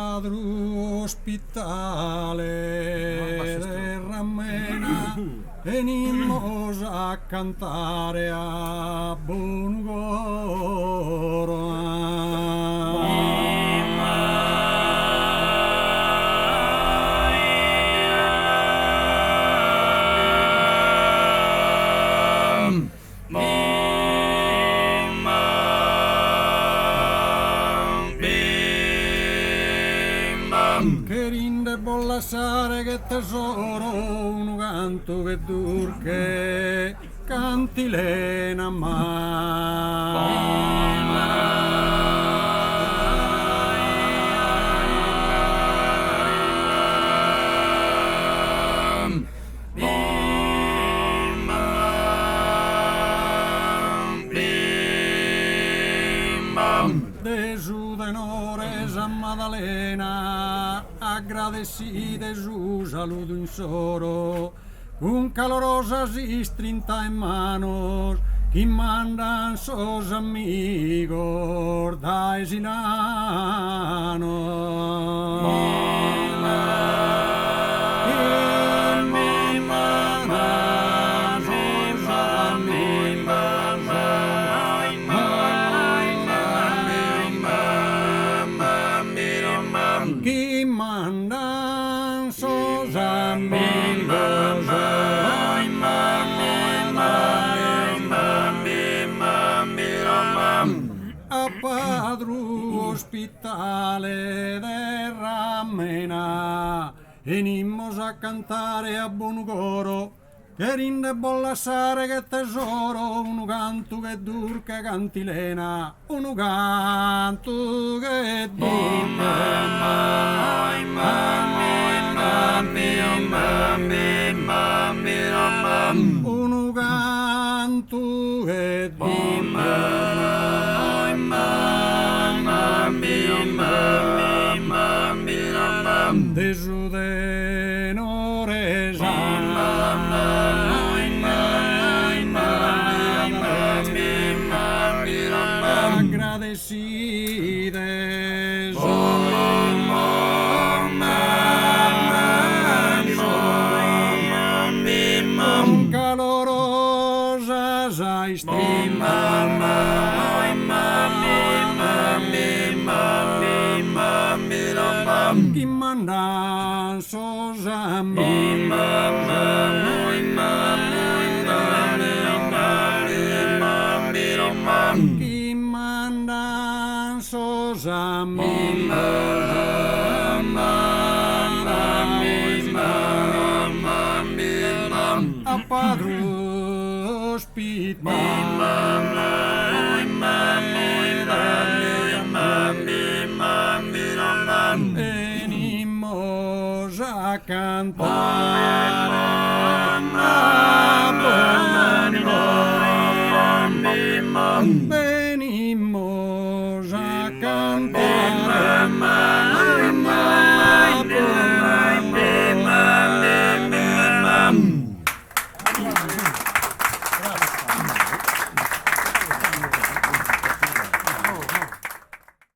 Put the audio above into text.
padre ospitale de Rammena venimos a cantare a Bungoro. Che rinde bollassare che tesoro un canto che durche cantilena Desu denore San Maddalena agradecide su saludo in soro con calorosa si strinta in manos chi mandan sos amigos da Chi mandan sos amigos a padru ospitale de Rammena venimos a cantare a Bungoro che rinde bollassare che tesoro un canto che durca cantilena un canto che un canto che desudenore agradecides con calorosa chi mandan sos chi mandan sos a padre ospitale venimos a cantar